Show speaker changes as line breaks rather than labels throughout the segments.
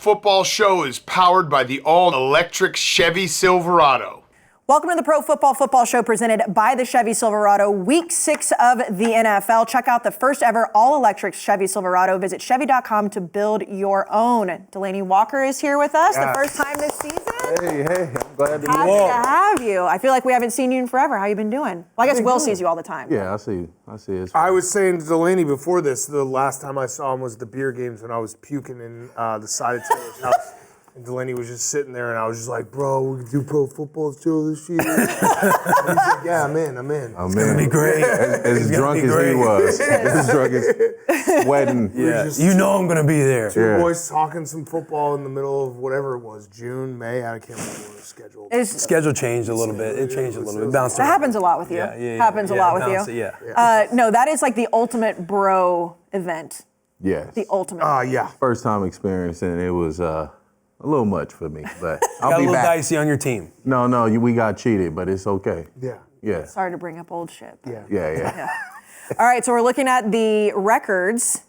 Football Show is powered by the all-electric Chevy Silverado.
Welcome to the Pro Football Show presented by the Chevy Silverado, Week 6 of the NFL. Check out the first ever all-electric Chevy Silverado. Visit Chevy.com to build your own. Delanie Walker is here with us, the first time this season.
Hey, I'm glad to be
Happy
here.
to have you. I feel like we haven't seen you in forever. How you been doing? Well, I guess Will sees you all the time.
Yeah, I see it.
I was saying to Delanie before this, the last time I saw him was the beer games when I was puking in the side of Taylor's house. And Delanie was just sitting there, and I was just like, bro, we can do Pro Football Show this year. And he's like, yeah, I'm in.
It's
gonna be great.
As drunk as he was. As drunk as sweating.
Yeah. You know I'm gonna be there.
Two boys talking some football in the middle of whatever it was, June, May, I can't remember what it was scheduled.
Schedule changed a little bit. It changed a little bit. Bounced
That
around.
happens a lot with you. Happens a lot with you.
Yeah.
No, that is like the ultimate bro event.
Yes.
The ultimate.
Yeah.
First time experience, and it was a little much for me, but I'll
Got a
be
little
back.
dicey on your team.
No, we got cheated, but it's okay.
Yeah.
Sorry to bring up old shit.
Yeah.
All right, so we're looking at the records.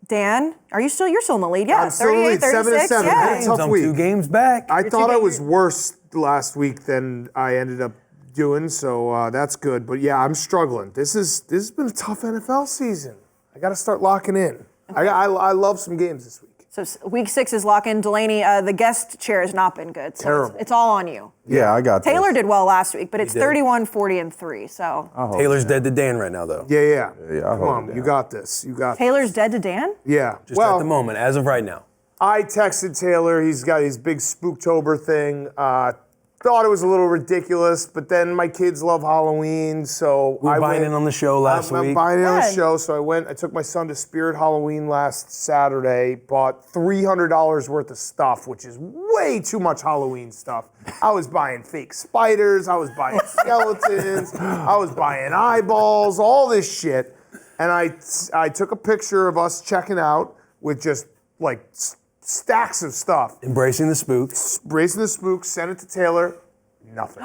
Dan, you're still in the lead? Yeah,
I'm still in the lead,
36.
7-7.
Yeah.
Had a tough
I'm
week.
2 games back.
I thought I was worse last week than I ended up doing, so that's good. But yeah, I'm struggling. This has been a tough NFL season. I got to start locking in.
Okay.
I love some games this week.
So Week 6 is lock-in. Delaney, the guest chair has not been good. So
Terrible.
It's all on you.
Yeah, I got
Taylor
this.
did well last week, but it's
did.
31, 40, and 3. So
Taylor's dead to Dan right now, though.
Yeah.
I
Come
hope
on,
that.
you got this. You got
Taylor's dead to Dan?
Yeah.
Just at the moment, as of right now.
I texted Taylor. He's got his big Spooktober thing. Thought it was a little ridiculous, but then my kids love Halloween, so
We were
I
buying
went.
in on the show last
I'm
week.
buying it on the
Good.
show, so I took my son to Spirit Halloween last Saturday, bought $300 worth of stuff, which is way too much Halloween stuff. I was buying fake spiders, I was buying skeletons, I was buying eyeballs, all this shit. And I took a picture of us checking out with just like stacks of stuff.
Embracing the spook.
Bracing the spook, sent it to Taylor, nothing.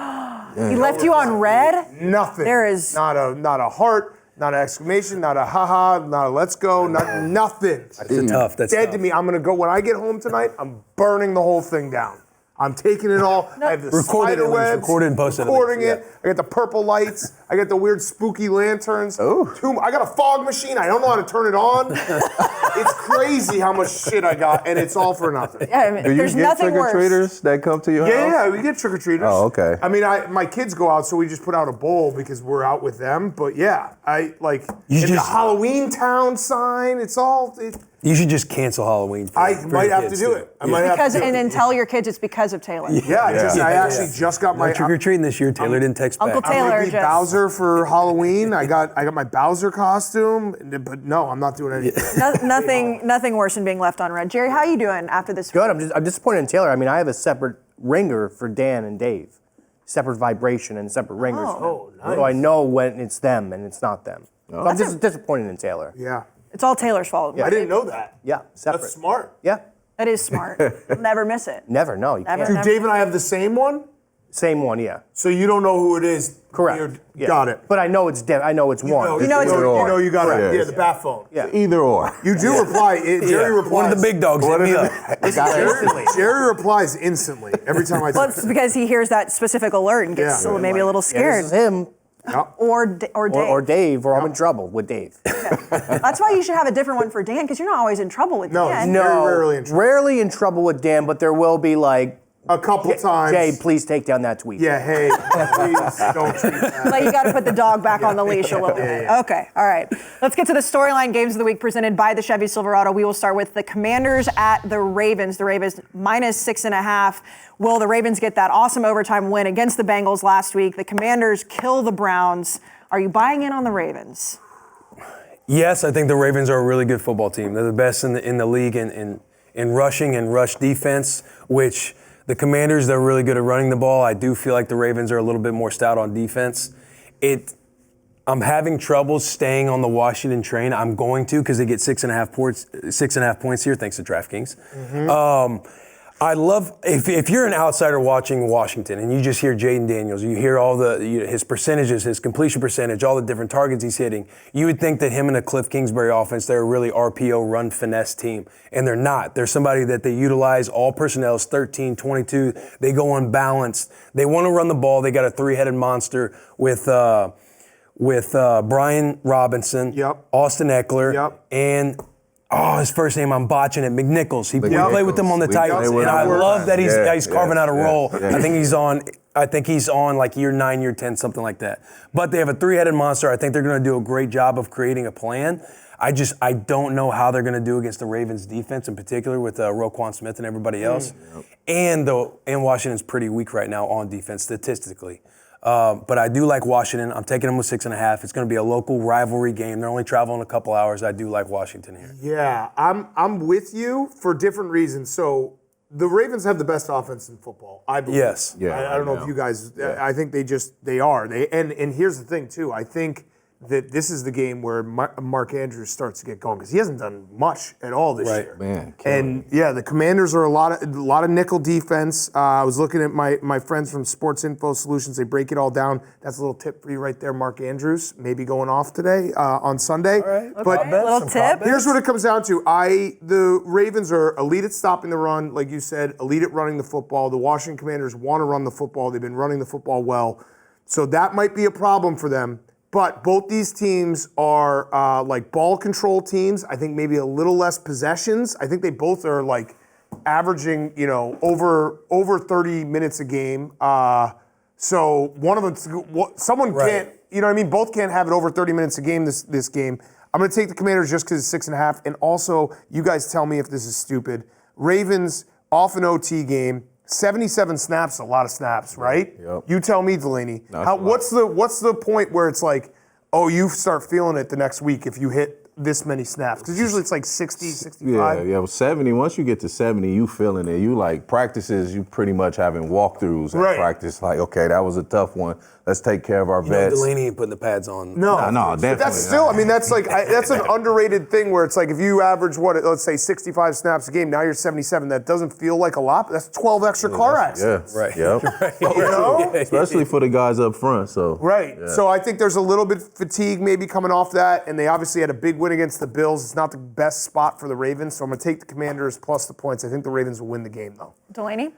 He left you on red?
Nothing.
There is-
not a heart, not an exclamation, not a haha, not a let's go, nothing.
That's tough. That's
Dead
tough.
to me. I'm gonna go when I get home tonight. I'm burning the whole thing down. I'm taking it all. I have the
Record it
spider
at least,
webs.
record it and post it at
Recording
least,
it. I got the purple lights. I got the weird spooky lanterns.
Oh.
I got a fog machine. I don't know how to turn it on. It's crazy how much shit I got, and it's all for nothing.
Yeah, I mean,
Do you
there's
get
nothing worse.
trick-or-treaters that come to your house?
Yeah, we get trick-or-treaters.
Oh, okay.
I mean, my kids go out, so we just put out a bowl because we're out with them. But yeah,
You
the
just-
Halloween Town sign, it's all.
You should just cancel Halloween. For
I
for
might
your
have to
kids,
do
too.
it. I might have to do
And
it.
then tell your kids it's because of Taylor.
I actually just got my.
No trick-or-treating this year. Taylor didn't text back.
Uncle
I'm
Taylor
gonna be
just-
Bowser for Halloween. I got my Bowser costume, but no, I'm not doing anything.
Nothing worse than being left on red. Jerry, how you doing after this?
Good. I'm disappointed in Taylor. I mean, I have a separate ringer for Dan and Dave, separate vibration and separate ringers.
Oh,
for them. So I know when it's them and it's not them. So I'm just disappointed in Taylor.
Yeah,
It's all Taylor's fault.
I didn't know that.
Yeah, separate.
That's smart.
Yeah,
That is smart. Never miss it.
never. No, you
Never.
can't.
Do Dave and I have the same one?
Same one. Yeah,
So you don't know who it is?
correct. Yeah.
Got it.
But I know it's I know it's one.
You know it's-
you got it.
Correct.
Yeah, the bat phone.
Yeah.
Either or.
You do reply. Jerry replies.
One of the big dogs hit me up.
Jerry replies instantly every time I
Well,
text
it's
him.
because he hears that specific alert and gets
Yeah.
maybe a little
Yeah,
scared.
this is him
Or Dave.
or Dave, or I'm in trouble with Dave.
That's why you should have a different one for Dan, because you're not always in trouble with
No,
Dan.
no. Very rarely in trouble.
Rarely in trouble with Dan, but there will be like,
A couple times.
Jay, please take down that tweet.
Yeah, hey, please don't treat that.
Like you got to put the dog back on the leash a little bit.
yeah.
Okay, all right. Let's get to the storyline games of the week presented by the Chevy Silverado. We will start with the Commanders at the Ravens. The Ravens -6.5. Will the Ravens get that awesome overtime win against the Bengals last week? The Commanders kill the Browns. Are you buying in on the Ravens?
Yes, I think the Ravens are a really good football team. They're the best in the league in rushing and rush defense, which the Commanders, they're really good at running the ball. I do feel like the Ravens are a little bit more stout on defense. I'm having trouble staying on the Washington train. I'm going to because they get 6.5 points here thanks to DraftKings. I love if you're an outsider watching Washington and you just hear Jaden Daniels, you hear all his percentages, his completion percentage, all the different targets he's hitting. You would think that him and a Cliff Kingsbury offense, they're a really RPO run finesse team, and they're not. They're somebody that they utilize all personnel, 13, 22. They go unbalanced. They want to run the ball. They got a three-headed monster with Brian Robinson, Austin Eckler, and his first name, I'm botching it, McNichols. He played with them on the Titans, and I love that he's carving out a role. I think he's on like year 9, year 10, something like that. But they have a three-headed monster. I think they're going to do a great job of creating a plan. I don't know how they're going to do against the Ravens defense in particular with Roquan Smith and everybody else. And Washington's pretty weak right now on defense statistically. But I do like Washington. I'm taking them with 6.5. It's going to be a local rivalry game. They're only traveling a couple hours. I do like Washington here.
Yeah, I'm with you for different reasons. So the Ravens have the best offense in football, I believe.
Yes.
Yeah, I don't know if you guys. I think they are. And here's the thing too. I think that this is the game where Mark Andrews starts to get going because he hasn't done much at all this year.
Man,
and the Commanders are a lot of nickel defense. I was looking at my friends from Sports Info Solutions. They break it all down. That's a little tip for you right there, Mark Andrews, maybe going off today on Sunday.
All right.
But
a little tip.
Here's what it comes down to. The Ravens are elite at stopping the run, like you said, elite at running the football. The Washington Commanders want to run the football. They've been running the football well. So that might be a problem for them. But both these teams are like ball control teams. I think maybe a little less possessions. I think they both are like averaging, over 30 minutes a game. So one of them, someone can't, both can't have it over 30 minutes a game this game. I'm going to take the Commanders just because it's 6.5. And also, you guys tell me if this is stupid. Ravens off an OT game. 77 snaps, a lot of snaps, right?
Yep.
You tell me, Delanie. What's the point where it's like, oh, you start feeling it the next week if you hit this many snaps? Because usually it's like 60, 65.
Yeah, well, 70. Once you get to 70, you feeling it. You like practices, you pretty much having walkthroughs at practice. Like, okay, that was a tough one. Let's take care of our vets.
Delanie ain't putting the pads on.
No, definitely.
But that's still, that's like, that's an underrated thing where it's like if you average, let's say 65 snaps a game, now you're 77. That doesn't feel like a lot, but that's 12 extra car accidents.
Yeah, right. Yep. Especially for the guys up front. So
Right. Yeah. So I think there's a little bit of fatigue maybe coming off that, and they obviously had a big win against the Bills. It's not the best spot for the Ravens, so I'm going to take the Commanders plus the points. I think the Ravens will win the game, though.
Delanie?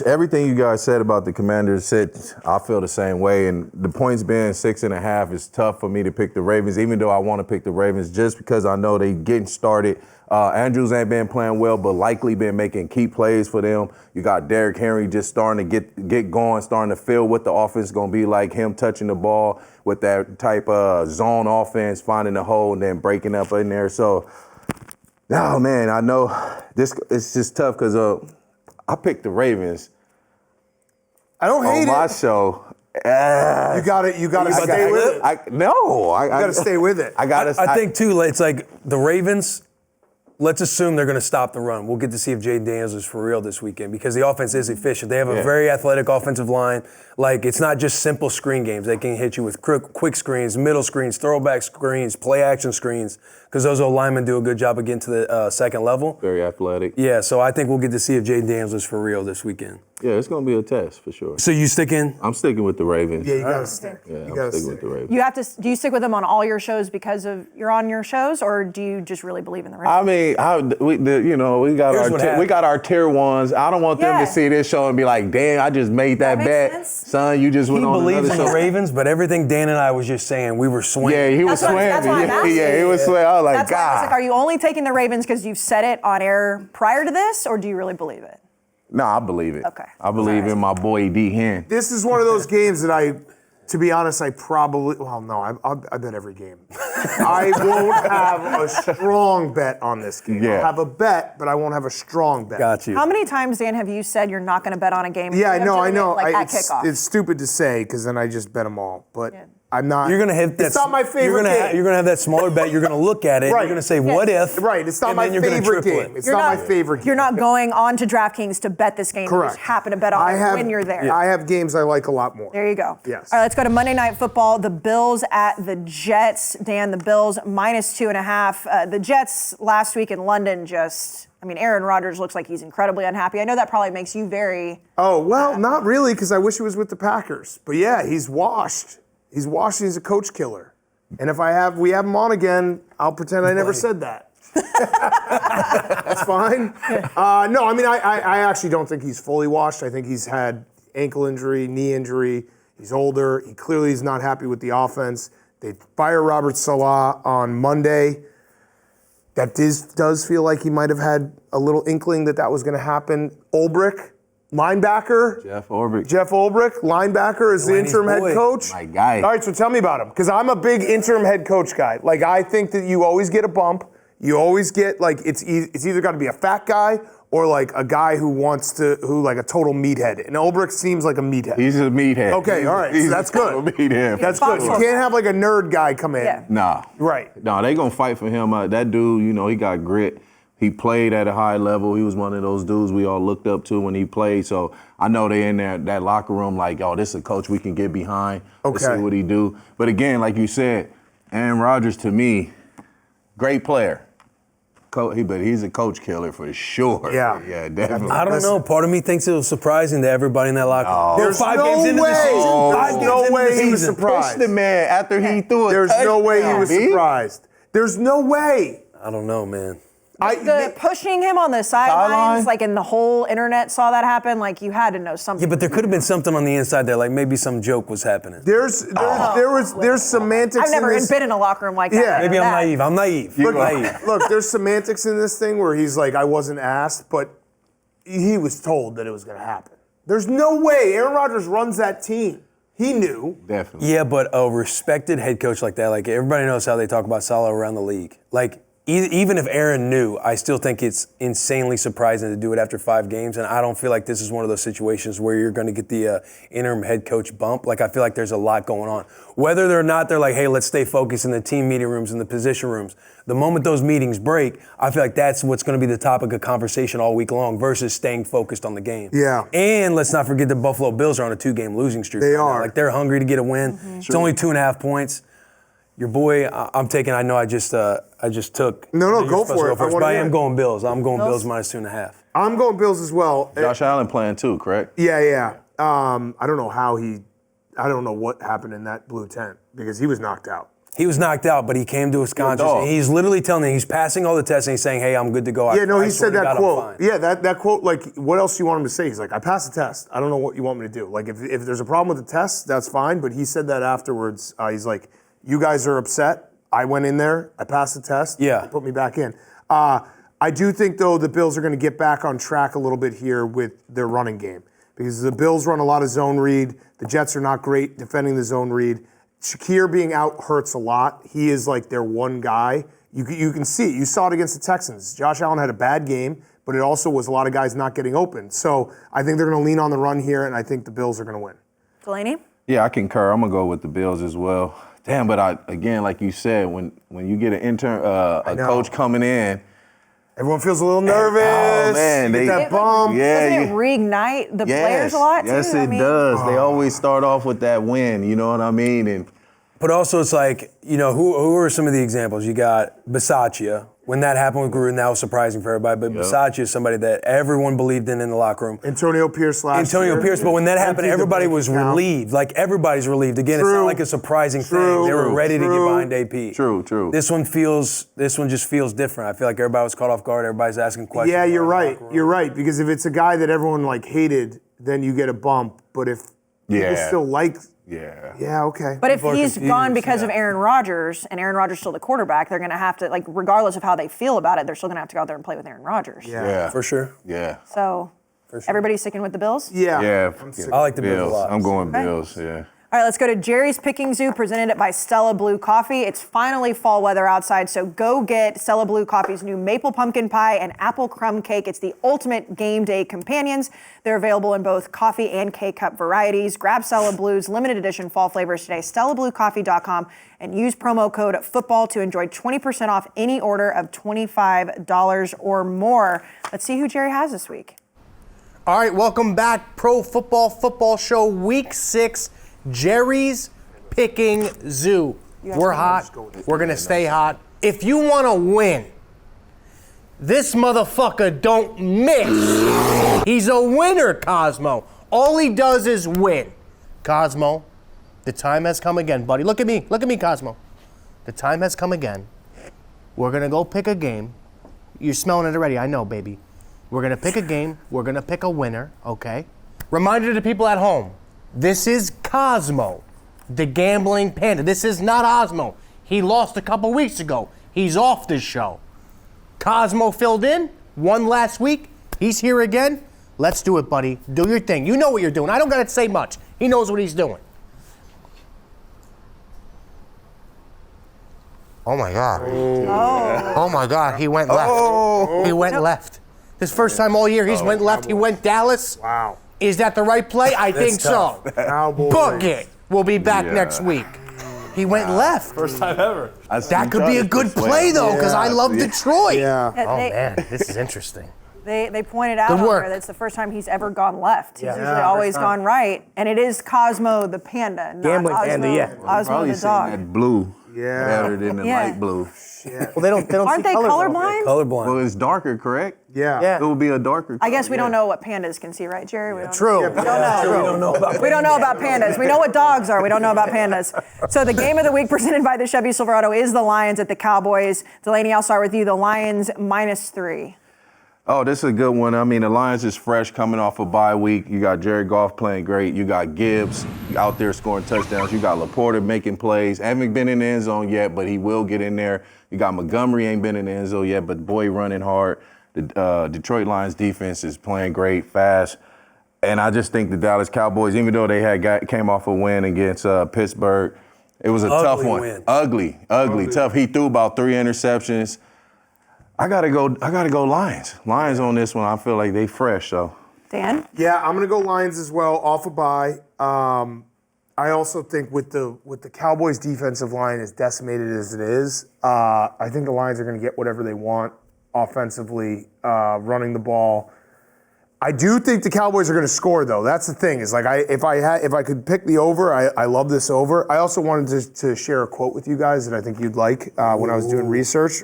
Everything you guys said about the Commanders, I feel the same way. And the points being 6.5 is tough for me to pick the Ravens, even though I want to pick the Ravens just because I know they getting started. Andrews ain't been playing well, but likely been making key plays for them. You got Derrick Henry just starting to get going, starting to feel what the offense is going to be like, him touching the ball with that type of zone offense, finding the hole and then breaking up in there. So, oh, man, I know it's just tough because I picked the Ravens.
I don't hate
on my show.
You got to stay with it. You got to stay with it.
I think too. It's like the Ravens. Let's assume they're going to stop the run. We'll get to see if Jaden Daniels is for real this weekend because the offense is efficient. They have a very athletic offensive line. Like, it's not just simple screen games. They can hit you with quick screens, middle screens, throwback screens, play action screens because those old linemen do a good job of getting to the second level.
Very athletic.
Yeah, so I think we'll get to see if Jaden Daniels is for real this weekend.
Yeah, it's going to be a test for sure.
So you sticking?
I'm sticking with the Ravens.
Yeah, you got to stick.
Yeah, I'm sticking with the Ravens.
You have to. Do you stick with them on all your shows because of you're on your shows, or do you just really believe in the Ravens?
We got our tier ones. I don't want them to see this show and be like, "Damn, I just made that bet,
sense.
son. You just went on another show."
He believes in the Ravens, but everything Dan and I was just saying, we were swinging.
Yeah, he was swinging. Yeah, he was swinging. I was like,
that's why I was
God.
like, are you only taking the Ravens because you've said it on air prior to this, or do you really believe it?
No, I believe it.
Okay.
I believe in my boy D. Hen.
This is one of those games that to be honest, I bet every game. I won't have a strong bet on this game.
Yeah.
I'll have a bet, but I won't have a strong bet.
Got you.
How many times, Dan, have you said you're not going to bet on a game?
Yeah, I know.
Like at kickoff.
It's stupid to say because then I just bet them all. But I'm not.
You're gonna hit that.
It's not my favorite game.
You're gonna have that smaller bet. You're gonna look at it.
Right.
You're gonna say, "What if?"
Right. It's not
and
my
then you're gonna
favorite
triple
game.
it.
It's not my favorite game.
You're not going on to DraftKings to bet this game.
Correct.
You just happen to bet on it when you're there.
I have games I like a lot more.
There you go.
Yes.
All right, let's go to Monday Night Football. The Bills at the Jets. Dan, the Bills -2.5. The Jets last week in London just, I mean, Aaron Rodgers looks like he's incredibly unhappy. I know that probably makes you very.
Oh, well, not really, because I wish he was with the Packers. But yeah, he's washed. He's washed and he's a coach killer. And if we have him on again, I'll pretend I never said that. That's fine. No, I mean, I actually don't think he's fully washed. I think he's had ankle injury, knee injury. He's older. He clearly is not happy with the offense. They fire Robert Saleh on Monday. That does feel like he might have had a little inkling that was going to happen. Ulbrich, linebacker.
Jeff Ulbrich.
Jeff Ulbrich, linebacker, is the interim head coach.
My guy.
All right, so tell me about him, because I'm a big interim head coach guy. Like, I think that you always get a bump. You always get, like, it's either got to be a fat guy or, like, a guy who like a total meathead. And Ulbrich seems like a meathead.
He's a meathead.
Okay, all right, so that's good.
Meathead.
That's good. You can't have, like, a nerd guy come in.
Yeah.
Nah.
Right.
Nah, they gonna fight for him. That dude, he got grit. He played at a high level. He was one of those dudes we all looked up to when he played. So I know they in there, that locker room, like, oh, this is a coach we can get behind. Let's see what he do. But again, like you said, Aaron Rodgers, to me, great player. But he's a coach killer for sure.
Yeah.
Yeah, definitely.
I don't know. Part of me thinks it was surprising to everybody in that locker room.
There's
Five
no
games into the
way.
season.
There's no way he was surprised.
Push the man after he threw it.
There's no way he was surprised. There's no way.
I don't know, man.
Pushing him on the sidelines, like, and the whole internet saw that happen, like, you had to know something.
Yeah, but there could have been something on the inside there, like maybe some joke was happening.
There's semantics.
I've never
in this.
been in a locker room like that.
Yeah.
Maybe I'm naive.
Look, there's semantics in this thing where he's like, I wasn't asked, but he was told that it was going to happen. There's no way Aaron Rodgers runs that team. He knew.
Definitely.
Yeah, but a respected head coach like that, like, everybody knows how they talk about Saleh around the league. Like, even if Aaron knew, I still think it's insanely surprising to do it after 5 games, and I don't feel like this is one of those situations where you're going to get the interim head coach bump. Like, I feel like there's a lot going on. Whether or not they're like, hey, let's stay focused in the team meeting rooms and the position rooms, the moment those meetings break, I feel like that's what's going to be the topic of conversation all week long versus staying focused on the game.
Yeah.
And let's not forget the Buffalo Bills are on a 2-game losing streak.
They
right now.
are.
Like, they're hungry to get a win.
Mm-hmm.
It's only 2.5 points. Your boy, I'm taking. I know I just took.
No, go for it.
But I am going Bills. I'm going Bills minus 2.5.
I'm going Bills as well.
Josh Allen playing too, correct?
Yeah. I don't know I don't know what happened in that blue tent because he was knocked out.
He was knocked out, but he came to his conscious. And he's literally telling me he's passing all the tests and he's saying, hey, I'm good to go.
Yeah, no, he
swear
said
to
that
God,
quote.
I'm fine.
Yeah, that quote, like, what else do you want him to say? He's like, I passed the test. I don't know what you want me to do. Like, if there's a problem with the test, that's fine. But he said that afterwards. He's like, you guys are upset. I went in there. I passed the test.
Yeah.
They put me back in. I do think, though, the Bills are going to get back on track a little bit here with their running game because the Bills run a lot of zone read. The Jets are not great defending the zone read. Shakir being out hurts a lot. He is like their one guy. You can see it. You saw it against the Texans. Josh Allen had a bad game, but it also was a lot of guys not getting open. So I think they're going to lean on the run here, and I think the Bills are going to win.
Delanie?
Yeah, I concur. I'm going to go with the Bills as well. Damn, but again, like you said, when you get an intern, a coach coming in,
everyone feels a little nervous.
Oh man,
you get that bump.
Doesn't it reignite the players a lot too?
Yes, it does. They always start off with that win. You know what I mean?
But also, it's like, who are some of the examples? You got Bisaccia. When that happened with Gruden, that was surprising for everybody. But Bisaccia is somebody that everyone believed in the locker room.
Antonio Pierce last year.
But when that happened, everybody was relieved. Like, everybody's relieved. Again, it's not like a surprising thing. They were ready to get behind AP.
True.
This one just feels different. I feel like everybody was caught off guard. Everybody's asking questions.
Yeah, you're right. You're right. Because if it's a guy that everyone like hated, then you get a bump. But if people still like, okay.
But if he's gone because of Aaron Rodgers, and Aaron Rodgers still the quarterback, they're going to have to, like, regardless of how they feel about it, they're still going to have to go out there and play with Aaron Rodgers.
Yeah.
For sure.
Yeah.
So, everybody's sticking with the Bills?
Yeah.
I like the Bills a lot.
I'm going Bills, yeah.
All right, let's go to Jerry's Picking Zoo, presented by Stella Blue Coffee. It's finally fall weather outside, so go get Stella Blue Coffee's new maple pumpkin pie and apple crumb cake. It's the ultimate game day companions. They're available in both coffee and K-Cup varieties. Grab Stella Blue's limited edition fall flavors today, StellaBlueCoffee.com, and use promo code FOOTBALL to enjoy 20% off any order of $25 or more. Let's see who Jerry has this week.
All right, welcome back. Pro Football Show, Week 6. Jerry's Picking Zoo. We're hot. We're going to stay hot. If you want to win, This motherfucker don't miss. He's a winner, Cosmo. All he does is win. Cosmo, the time has come again, buddy. Look at me, Cosmo. The time has come again. We're gonna go pick a game. You're smelling it already, I know, baby. We're gonna pick a game. We're gonna pick a winner, okay? Reminder to the people at home, this is Cosmo, the gambling panda. This is not Osmo. He lost a couple weeks ago. He's off this show. Cosmo filled in, won last week. He's here again. Let's do it, buddy. Do your thing. You know what you're doing. I don't gotta say much. He knows what he's doing. Oh my God. Oh my God, he went left. He went left. This first time all year he's went left. He went Dallas.
Wow.
Is that the right play? I think so.
Cowboys.
Book it. We'll be back next week. He went left.
First time ever.
That could be a good play though, because I love Detroit.
Yeah.
Oh man, this is interesting.
They pointed out
Good
on
work.
there that's the first time he's ever gone left. He's usually
Yeah,
always
first time.
gone right, and it is Cosmo the panda, not
Gambling
Osmo,
panda, yeah.
Osmo
Probably
the
seen
dog.
that blue better than the
Yeah.
light blue.
Well, they don't
Aren't
see
they
colors though.
colorblind?
Colorblind.
Well, it's darker, correct?
Yeah.
Yeah.
It would be a darker
I guess we
color,
don't know what pandas can see, right, Jerry? We don't
True.
We don't know about pandas. We know what dogs are. We don't know about pandas. So the game of the week presented by the Chevy Silverado is the Lions at the Cowboys. Delanie, I'll start with you. The Lions -3.
Oh, this is a good one. I mean, the Lions is fresh coming off a bye week. You got Jared Goff playing great. You got Gibbs out there scoring touchdowns. You got Laporta making plays. Haven't been in the end zone yet, but he will get in there. You got Montgomery, ain't been in the end zone yet, but boy running hard. The Detroit Lions defense is playing great, fast. And I just think the Dallas Cowboys, even though they came off a win against Pittsburgh, it was a tough one.
Win.
Ugly, tough. He threw about 3 interceptions. I gotta go Lions. Lions on this one. I feel like they fresh, so.
Dan?
Yeah, I'm gonna go Lions as well, off a bye. I also think with the Cowboys' defensive line as decimated as it is, I think the Lions are gonna get whatever they want offensively, running the ball. I do think the Cowboys are gonna score though. That's the thing. Is like if I could pick the over, I love this over. I also wanted to share a quote with you guys that I think you'd like when I was doing research.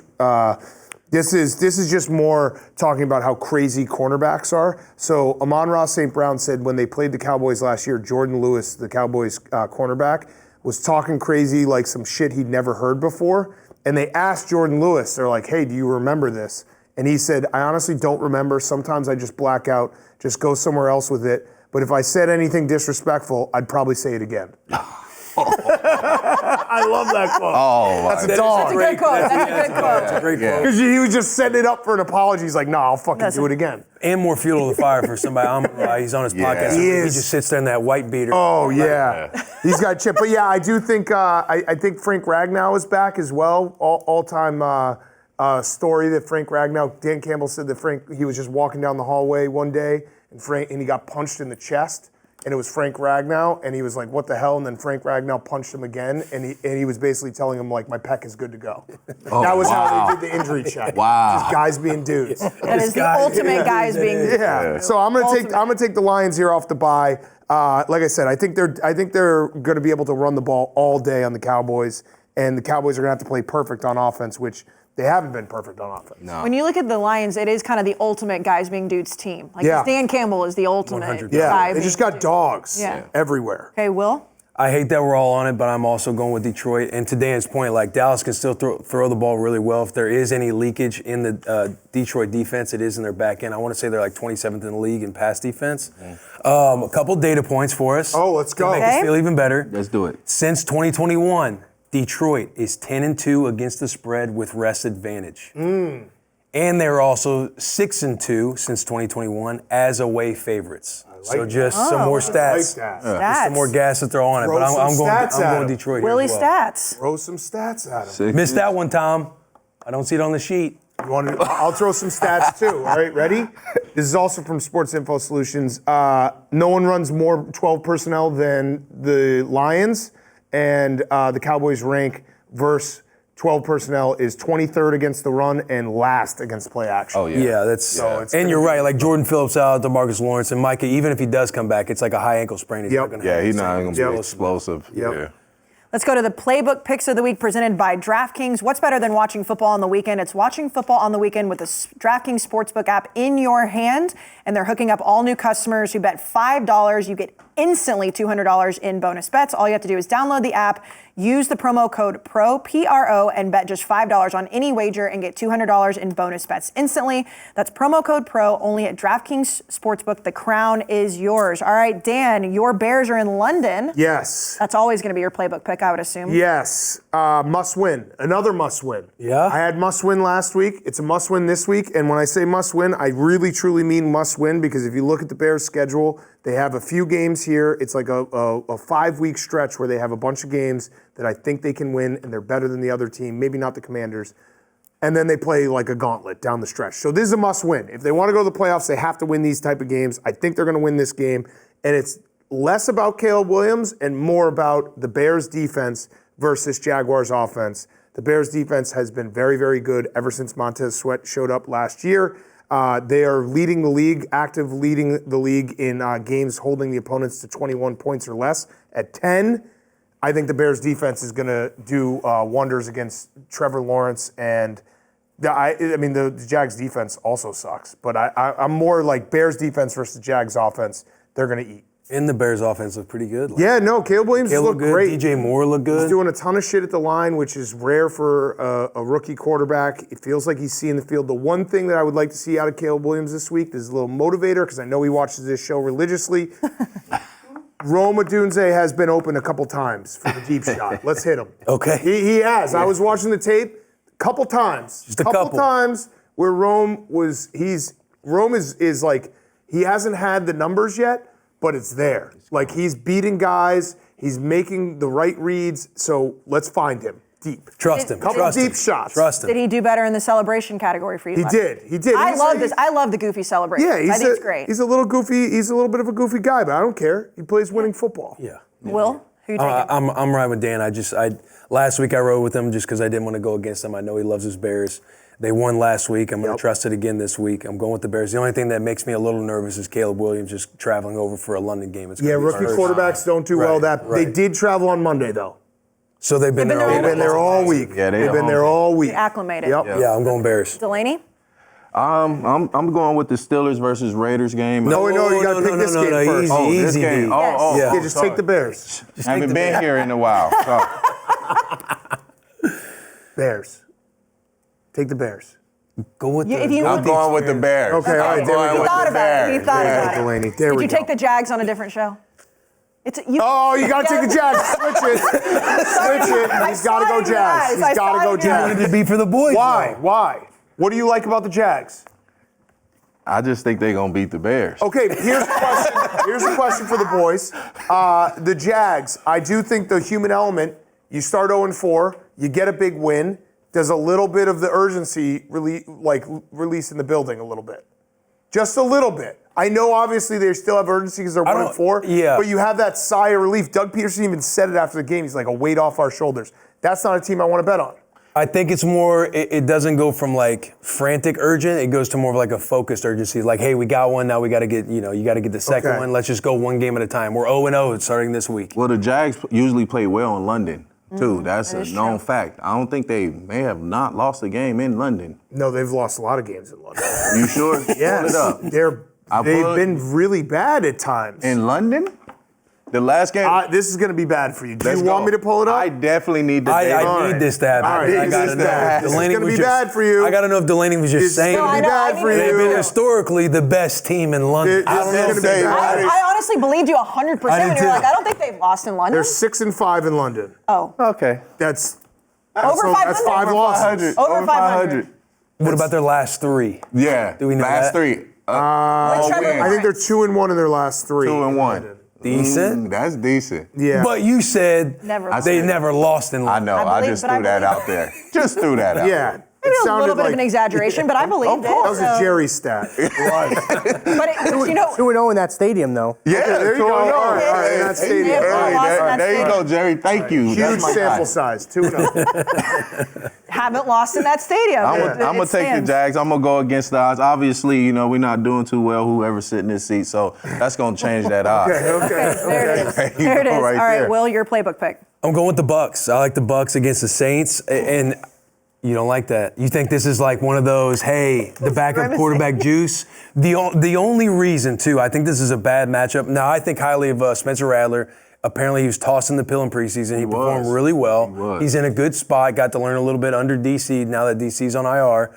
This is just more talking about how crazy cornerbacks are. So Amon-Ra St. Brown said when they played the Cowboys last year, Jordan Lewis, the Cowboys cornerback, was talking crazy like some shit he'd never heard before. And they asked Jordan Lewis, they're like, hey, do you remember this? And he said, I honestly don't remember. Sometimes I just black out, just go somewhere else with it. But if I said anything disrespectful, I'd probably say it again. I love that quote.
Oh,
That's a dog.
That's a good quote. That's a good quote.
Great quote.
Because he was just setting it up for an apology. He's like, no, I'll fucking do it again.
And more fuel to the fire for somebody. He's on his podcast.
He
He
is.
just sits there in that white beater.
Oh, yeah. He's got chip. But yeah, I do think I think Frank Ragnow is back as well. All-time story that Frank Ragnow, Dan Campbell said that he was just walking down the hallway one day and he got punched in the chest. And it was Frank Ragnow, and he was like, what the hell? And then Frank Ragnow punched him again, and he was basically telling him, like, my pec is good to go. That was how they did the injury check.
Wow.
Just guys being dudes.
That is the ultimate guys being.
Yeah. So I'm gonna take the Lions here off the bye. Like I said, I think they're gonna be able to run the ball all day on the Cowboys, and the Cowboys are gonna have to play perfect on offense, which they haven't been perfect on offense.
No.
When you look at the Lions, it is kind of the ultimate guys being dudes team. Like
Yeah.
Dan Campbell is the ultimate
100%.
guy.
Yeah, they just
being
got dogs
Yeah.
everywhere.
Okay, Will?
I hate that we're all on it, but I'm also going with Detroit. And to Dan's point, like Dallas can still throw the ball really well. If there is any leakage in the Detroit defense, it is in their back end. I want to say they're like 27th in the league in pass defense. A couple data points for us.
Oh, let's go.
To make us
Okay.
feel even better.
Let's do it.
Since 2021, Detroit is 10-2 against the spread with rest advantage. And they're also 6-2 since 2021 as away favorites. So just some more stats.
Like that.
Stats.
Some more gas to throw on it.
Throw
But I'm
some stats at
going
'em.
Detroit here
Willie
as well.
Stats.
Throw some stats at them.
Missed that one, Tom. I don't see it on the sheet.
I'll throw some stats too. All right, ready? This is also from Sports Info Solutions. No one runs more 12 personnel than the Lions, and the Cowboys rank versus 12 personnel is 23rd against the run and last against play action.
Oh, yeah.
Yeah, that's.
it's
And
gonna
you're
be-
right. Like Jordan Phillips out, DeMarcus Lawrence, and Micah. Even if he does come back, it's like a high ankle sprain. He's
Yep.
not gonna
Yeah,
have
he's
the
not
same
going to be
explosive.
explosive.
Yep.
Yeah.
Let's go to the playbook picks of the week presented by DraftKings. What's better than watching football on the weekend? It's watching football on the weekend with the DraftKings Sportsbook app in your hand. And they're hooking up all new customers who bet $5. You get instantly $200 in bonus bets. All you have to do is download the app, use the promo code PRO, P-R-O, and bet just $5 on any wager and get $200 in bonus bets instantly. That's promo code PRO only at DraftKings Sportsbook. The crown is yours. All right, Dan, your Bears are in London.
Yes.
That's always going to be your playbook pick, I would assume.
Yes. Must win. Another must win.
Yeah?
I had must win last week. It's a must win this week. And when I say must win, I really truly mean must win, because if you look at the Bears' schedule, they have a few games here. It's like a 5-week stretch where they have a bunch of games that I think they can win, and they're better than the other team. Maybe not the Commanders. And then they play like a gauntlet down the stretch. So this is a must win. If they want to go to the playoffs, they have to win these type of games. I think they're going to win this game. And it's less about Caleb Williams and more about the Bears' defense versus Jaguars' offense. The Bears' defense has been very, very good ever since Montez Sweat showed up last year. They are leading the league, active leading the league in games holding the opponents to 21 points or less at 10. I think the Bears defense is going to do wonders against Trevor Lawrence, and the Jags defense also sucks. But I'm more like Bears defense versus Jags offense. They're going to eat.
And the Bears offense looked pretty good.
Yeah, no, Caleb Williams looked
good.
great.
DJ Moore looked good.
He's doing a ton of shit at the line, which is rare for a rookie quarterback. It feels like he's seeing the field. The one thing that I would like to see out of Caleb Williams this week is a little motivator, because I know he watches this show religiously. Rome Odunze has been open a couple times for the deep shot. Let's hit him.
Okay.
He has. I was watching the tape a couple times.
Just a couple
times where Rome is like, he hasn't had the numbers yet, but it's there. Like, he's beating guys. He's making the right reads. So let's find him deep.
Trust him.
Couple deep shots.
Trust him.
Did he do better in the celebration category for you?
He did.
I love this. I love the goofy celebration.
Yeah,
I think it's great.
He's a little goofy. He's a little bit of a goofy guy, but I don't care. He plays winning football.
Yeah.
Will, who you taking?
I'm right with Dan. Last week I rode with him just because I didn't want to go against him. I know he loves his Bears. They won last week. I'm going to trust it again this week. I'm going with the Bears. The only thing that makes me a little nervous is Caleb Williams just traveling over for a London game.
Yeah, rookie quarterbacks don't do well. They did travel on Monday, though.
So they've been there all week.
They've been there all week.
Yeah,
they've been there all week.
Acclimated.
Yep.
Yeah, I'm going Bears.
Delanie?
I'm going with the Steelers versus Raiders game.
No, you got to pick this game first.
Easy.
Game.
Yes.
Yeah, just take the Bears.
Haven't been here in a while. So.
Bears. Take the Bears.
Go with the
I'm going with the Bears.
Okay, all right, there we go.
He thought about it.
Delanie, there
Did
we
you
go.
take the Jags on a different show?
Oh, you got to take the Jags. Switch it. Switch it. He's got to go Jags. He's got to go Jags.
Wanted to be for the boys.
Why? Why? What do you like about the Jags?
I just think they're going to beat the Bears.
Okay, here's a question. Here's a question for the boys. The Jags, I do think the human element, you start 0-4, you get a big win, does a little bit of the urgency release in the building a little bit. Just a little bit. I know obviously they still have urgency because they're 1-4, but you have that sigh of relief. Doug Peterson even said it after the game. He's like, a weight off our shoulders. That's not a team I want to bet on.
I think it's more, it doesn't go from like frantic urgent, it goes to more of like a focused urgency. Like, hey, we got one, now we got to get, you got to get the second one. Let's just go one game at a time. We're 0-0 starting this week.
Well, the Jags usually play well in London, too. That's a known fact. I don't think they may have not lost a game in London.
No, they've lost a lot of games in London.
You sure?
Yes.
Pull it up.
They've been really bad at times.
In London? The last game?
This is going to be bad for you. Do you want me to pull it up?
I definitely need the data.
I need this to happen.
All right,
I got to know.
It's going to be bad for you.
I got to know if Delanie was just saying.
It's going to be bad for you.
They've been historically the best team in London.
I honestly believed you 100% when you were like, I don't think they've lost in London.
They're 6-5 in London.
Oh.
Okay.
That's
over 500.
That's 5 losses.
Over 500.
What about their last three?
Yeah.
Do we know
last
that?
three.
I think they're 2-1 in their last 3.
2-1.
Decent.
That's decent.
Yeah.
But you said
Never.
they never lost in
I
London.
know. I just threw that out there. Just threw that out.
Yeah.
Maybe a little bit of an exaggeration, but I believed it.
That was a Jerry stat. It was.
But you know,
2-0 in that stadium, though.
Yeah,
there you go. All right, in that stadium.
There you go, Jerry. Thank you.
Huge sample size. 2-0.
haven't lost in that stadium.
I'm going to take the Jags. I'm going to go against the odds. Obviously, we're not doing too well, whoever's sitting in this seat, so that's going to change that odds.
Okay.
There it is. There it is. All right, Will, your playbook pick.
I'm going with the Bucks. I like the Bucks against the Saints, and you don't like that. You think this is like one of those, hey, the backup quarterback juice. The only reason, too, I think this is a bad matchup. Now, I think highly of Spencer Rattler. Apparently, he was tossing the pill in preseason. He performed really well. He's in a good spot. Got to learn a little bit under DC now that DC's on IR.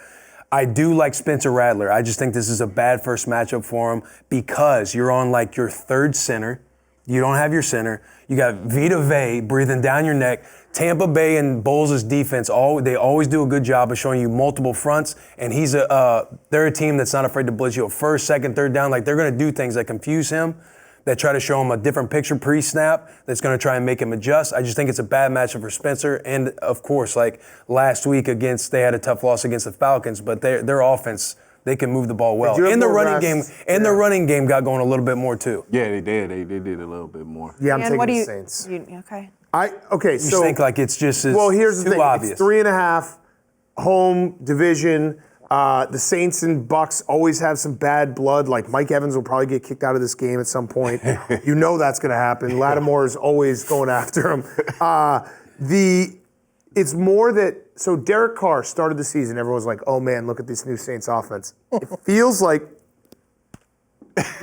I do like Spencer Rattler. I just think this is a bad first matchup for him because you're on like your third center. You don't have your center. You got Vita Vea breathing down your neck. Tampa Bay and Bowles' defense, they always do a good job of showing you multiple fronts, and they're a team that's not afraid to blitz you a first, second, third down. Like, they're going to do things that confuse him, that try to show him a different picture pre-snap, that's going to try and make him adjust. I just think it's a bad matchup for Spencer. And, of course, like last week they had a tough loss against the Falcons, but their offense, they can move the ball well. And the running game got going a little bit more, too.
Yeah, they did. They did a little bit more.
Yeah, I'm
And
taking the Saints.
Okay.
Okay,
You
so
think like it's just
here's the
too
thing.
obvious.
It's 3.5, home division. The Saints and Bucks always have some bad blood. Like Mike Evans will probably get kicked out of this game at some point. You know that's going to happen. Lattimore is always going after him. It's more that, so Derek Carr started the season. Everyone was like, oh man, look at this new Saints offense. It feels like.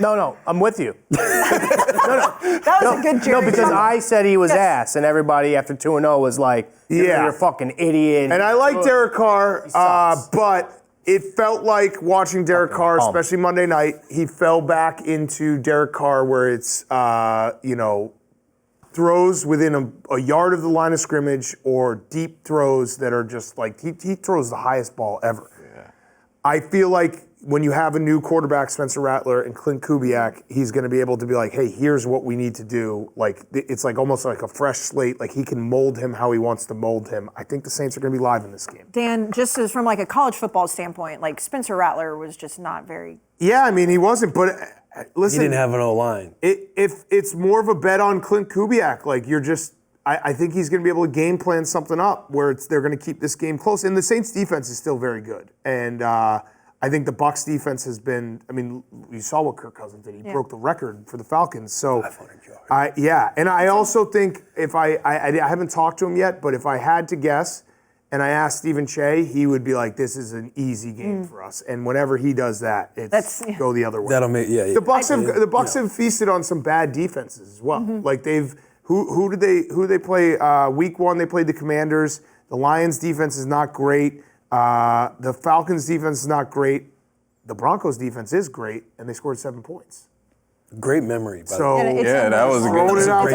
No, I'm with you.
That was a good Jerry.
No, because I said he was ass, and everybody after 2-0 was like, you're a fucking idiot.
And I like Derek Carr, but it felt like watching Derek Carr, especially Monday night, he fell back into Derek Carr where it's, throws within a yard of the line of scrimmage or deep throws that are just like, he throws the highest ball ever. Yeah. I feel like when you have a new quarterback, Spencer Rattler and Clint Kubiak, he's going to be able to be like, hey, here's what we need to do. Like, it's like almost like a fresh slate. Like, he can mold him how he wants to mold him. I think the Saints are going to be live in this game.
Dan, just as from like a college football standpoint, like Spencer Rattler was just not very.
Yeah, I mean, he wasn't, but listen.
He didn't have an O-line.
If it's more of a bet on Clint Kubiak, like I think he's going to be able to game plan something up where they're going to keep this game close. And the Saints defense is still very good. And I think the Bucs defense has been, I mean, you saw what Kirk Cousins did. He broke the record for the Falcons. So,
500 yards.
And I also think if I haven't talked to him yet, but if I had to guess and I asked Stephen Che, he would be like, this is an easy game for us. And whenever he does that, go the other way.
That'll make, yeah.
The Bucs have feasted on some bad defenses as well. Like who did they play? Week 1 they played the Commanders. The Lions defense is not great. The Falcons defense is not great. The Broncos defense is great, and they scored 7 points.
Great memory. By
So
that was a
throwing
good.
it out.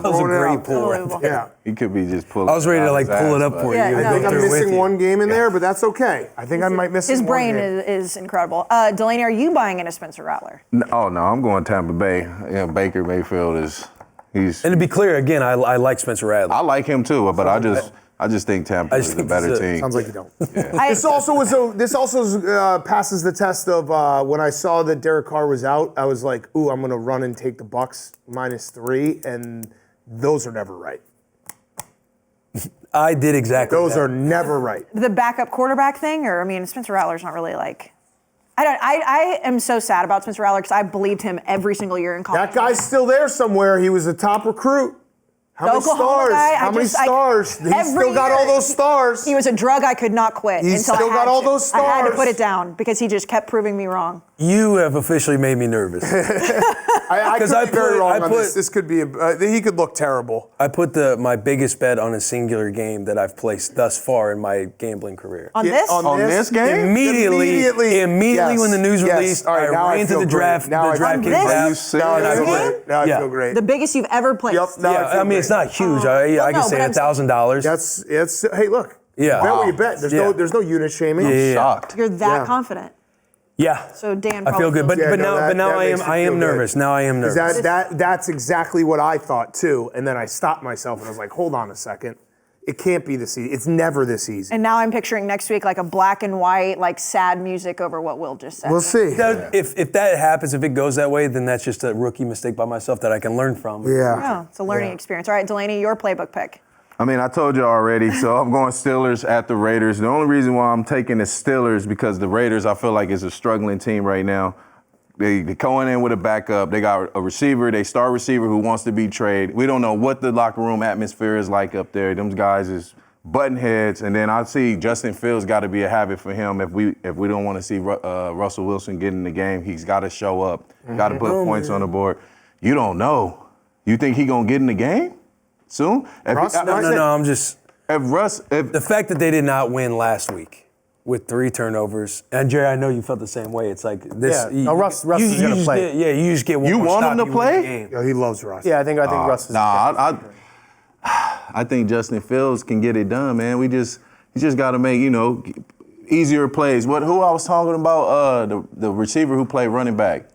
That was a great pull.
Unbelievable.
Yeah.
He could be just pulling.
I was ready to like pull it up for you.
Yeah,
and
no,
I think
go
I'm
through it with
missing
you.
one game in there, but that's okay. I think I might miss
His
one
brain
game.
is incredible. Delanie, are you buying into Spencer Rattler?
Oh no, I'm going Tampa Bay. Yeah, Baker Mayfield he's.
And to be clear, again, I like Spencer Rattler.
I like him too, but I just think Tampa is a better team.
Sounds like you don't. This also passes the test of when I saw that Derek Carr was out. I was like, ooh, I'm going to run and take the Bucs -3, and those are never right.
I did exactly
Those
that.
are never right.
The backup quarterback thing, or I mean, Spencer Rattler's not really like. I am so sad about Spencer Rattler because I believed him every single year in college.
That guy's still there somewhere. He was a top recruit. How many
Oklahoma
stars?
guy,
How many stars? He
every
still got
year,
all those stars.
He was a drug I could not quit.
He
until
still
I had
got all
to.
those
I had to
stars.
put it down because he just kept proving me wrong.
You have officially made me nervous.
I could be very wrong on this. This could be he could look terrible.
I put my biggest bet on a singular game that I've placed thus far in my gambling career.
On this?
On this game?
Immediately
Yes.
when the news
Yes.
released,
All right, now
I ran to
feel
the
great.
draft.
Now
The
I
draft
feel
came
great.
out.
Are you serious?
Now I feel
This
great. Now I
Yeah.
feel great.
The biggest you've ever placed.
Yep. Now
Yeah, I mean, it's not huge. I can
no,
say
but I'm-
$1,000.
It's hey, look.
Yeah.
Bet what you bet. There's no unit shaming.
Yeah.
Shocked.
You're that
Yeah.
confident.
Yeah.
So Dan,
I feel good, but
Yeah, no,
now
that
I
makes you
am
feel good.
nervous. Now I am
'Cause
nervous.
that's exactly what I thought too. And then I stopped myself and I was like, hold on a second. It can't be this easy. It's never this easy.
And now I'm picturing next week like a black and white, like sad music over what Will just said.
We'll see.
If that happens, if it goes that way, then that's just a rookie mistake by myself that I can learn from.
Yeah, it's a learning experience. All right, Delanie, your playbook pick.
I mean, I told you already, so I'm going Steelers at the Raiders. The only reason why I'm taking the Steelers because the Raiders, I feel like, is a struggling team right now. They going in with a backup. They got a receiver, they star receiver who wants to be traded. We don't know what the locker room atmosphere is like up there. Them guys is button heads. And then I see Justin Fields got to be a habit for him. If we don't want to see Russell Wilson get in the game, he's got to show up, got to put points on the board. You don't know. You think he gonna get in the game soon?
I'm just.
If
The fact that they did not win last week with 3 turnovers, and Jerry, I know you felt the same way. It's like this.
Yeah, Russ is gonna play.
You just get one
You
more
want
stop,
him to
you win
play?
the game.
Yo, he loves Russ.
Yeah, I think Russ is.
I think Justin Fields can get it done, man. He just got to make easier plays. Who I was talking about? The receiver who played running back.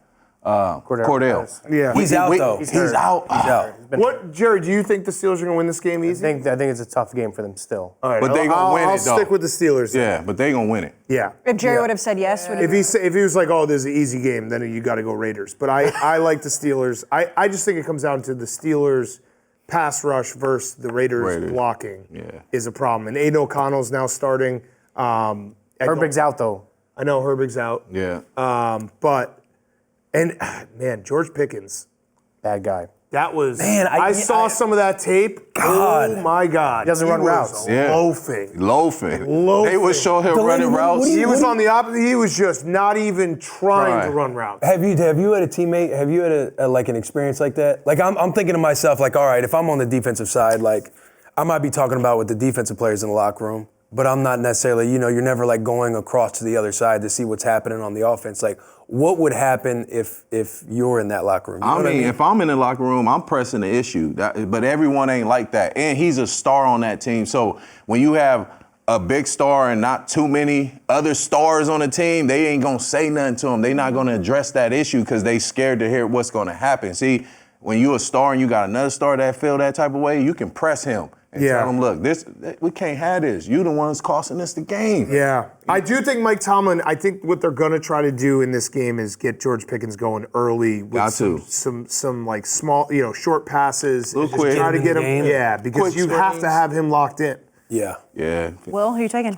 Cordell.
Yeah.
He's out though.
He's out.
He's out.
What, Jerry? Do you think the Steelers are gonna win this game
I
easy?
think it's a tough game for them still.
All right,
But they gonna win it,
I'll
though.
stick with the Steelers. then.
Yeah, but they gonna win it.
Yeah.
If Jerry would have said yes, would
If he was like, "Oh, this is an easy game," then you got to go Raiders. But I like the Steelers. I just think it comes down to the Steelers pass rush versus the Raiders blocking is a problem. And Aiden O'Connell's now starting.
Herbig's out though.
I know Herbig's out.
Yeah.
Man, George Pickens,
Bad guy.
that was.
Man,
I saw some of that tape.
God.
Oh my God.
He doesn't run
was
routes.
Yeah.
Loafing.
Loafing. They would show him running routes.
He was on the opposite. He was just not even trying to run routes.
Have you had a teammate? Have you had an experience like that? Like I'm thinking to myself, like, all right, if I'm on the defensive side, like I might be talking about with the defensive players in the locker room, but I'm not necessarily, you're never like going across to the other side to see what's happening on the offense. Like, what would happen if you're in that locker room? You know what I mean,
if I'm in the locker room, I'm pressing the issue. But everyone ain't like that. And he's a star on that team. So when you have a big star and not too many other stars on the team, they ain't going to say nothing to him. They not going to address that issue because they scared to hear what's going to happen. See, when you a star and you got another star that feel that type of way, you can press him. And tell them, look, we can't have this. You the ones costing us the game.
Yeah. I do think Mike Tomlin, I think what they're going to try to do in this game is get George Pickens going early with some like small, short passes. And just
quick.
try to get him.
Game.
Yeah, because
Quick
you have to have him locked in.
Yeah.
Yeah.
Will, who are you taking?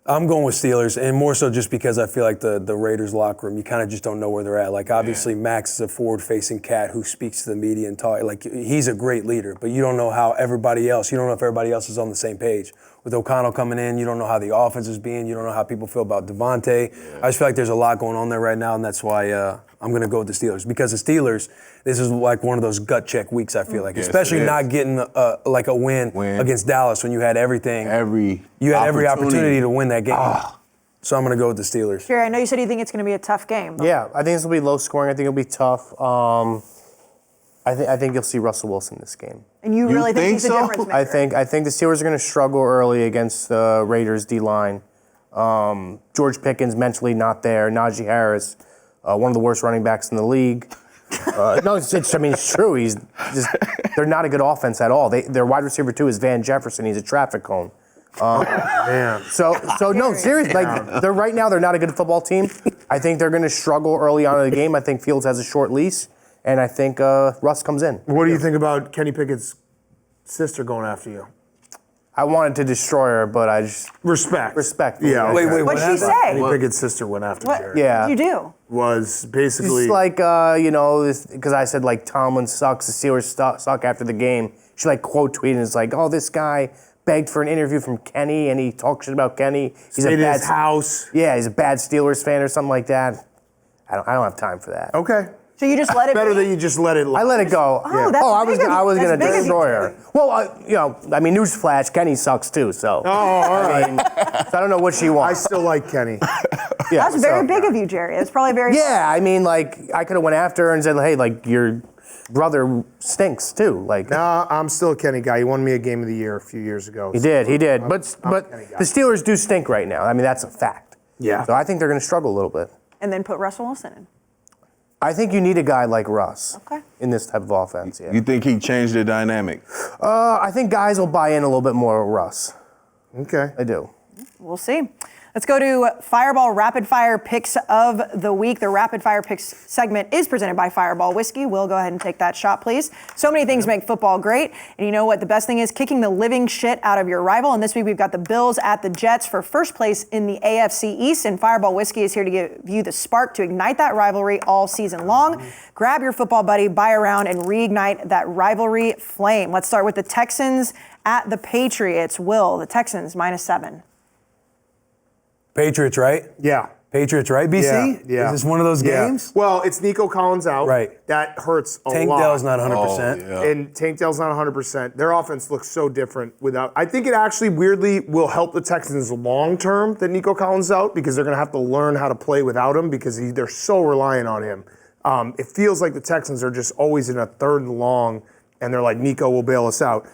I'm going with Steelers, and more so just because I feel like the Raiders locker room, you kind of just don't know where they're at. Like, obviously, Max is a forward-facing cat who speaks to the media and talk. Like, he's a great leader, but you don't know how everybody else, you don't know if everybody else is on the same page. With O'Connell coming in, you don't know how the offense is being. You don't know how people feel about Devontae. Yeah. I just feel like there's a lot going on there right now, and that's why I'm going to go with the Steelers. Because the Steelers, this is like one of those gut check weeks, I feel like. Yes, especially not getting like a win against Dallas when you had everything. You had every opportunity to win that game. So I'm going to go with the Steelers.
Jerry, I know you said you think it's going to be a tough game.
Yeah, I think this will be low scoring. I think it'll be tough. I think you'll see Russell Wilson this game.
And you really think he's a difference maker?
I think the Steelers are going to struggle early against the Raiders D-line. George Pickens mentally not there. Najee Harris, one of the worst running backs in the league. It's true. They're not a good offense at all. Their wide receiver too is Van Jefferson. He's a traffic cone.
Man.
So no, seriously. Like right now, they're not a good football team. I think they're going to struggle early on in the game. I think Fields has a short leash, and I think Russ comes in.
What do you think about Kenny Pickett's sister going after you?
I wanted to destroy her, but I just
respect.
Yeah.
Okay.
Wait.
What'd she say?
Kenny Pickett's sister went after Jerry.
Yeah.
What'd you do?
Was basically
It's like, because I said, like, Tomlin sucks, the Steelers suck after the game. She, like, quote tweeted and is like, oh, this guy begged for an interview from Kenny, and he talks shit about Kenny. He's
in his house.
Yeah, he's a bad Steelers fan or something like that. I don't have time for that.
Okay.
So you just let it
Better
be?
that you just let it.
I let it go.
Oh, that's
I was
big of you.
I was
That's
gonna
big of you.
destroy her. Well, newsflash, Kenny sucks too. So.
Oh, all right.
So I don't know what she
I
wants.
still like Kenny.
Yeah,
That's very big of you, Jerry. That's probably very.
Yeah, I mean, like, I could have went after her and said, hey, like, your brother stinks too. Like.
Nah, I'm still a Kenny guy. He won me a Game of the Year a few years ago.
He did. But the Steelers do stink right now. I mean, that's a fact.
Yeah.
So I think they're going to struggle a little bit.
And then put Russell Wilson in.
I think you need a guy like Russ in this type of offense. Yeah.
You think he changed the dynamic?
I think guys will buy in a little bit more with Russ.
Okay.
I do.
We'll see. Let's go to Fireball Rapid Fire Picks of the Week. The Rapid Fire Picks segment is presented by Fireball Whiskey. Will, go ahead and take that shot, please. So many things make football great. And you know what the best thing is? Kicking the living shit out of your rival. And this week we've got the Bills at the Jets for first place in the AFC East. And Fireball Whiskey is here to give you the spark to ignite that rivalry all season long. Grab your football buddy, buy around, and reignite that rivalry flame. Let's start with the Texans at the Patriots. Will, the Texans -7.
Patriots, right?
Yeah.
Patriots, right, BC?
Yeah.
Is this one of those games?
Well, it's Nico Collins out.
Right.
That hurts a
Tank
lot.
Dell's not 100%.
Oh, yeah.
And Tank Dell's not 100%. Their offense looks so different without. I think it actually weirdly will help the Texans long term that Nico Collins is out because they're going to have to learn how to play without him because they're so reliant on him. It feels like the Texans are just always in a third and long, and they're like, Nico will bail us out.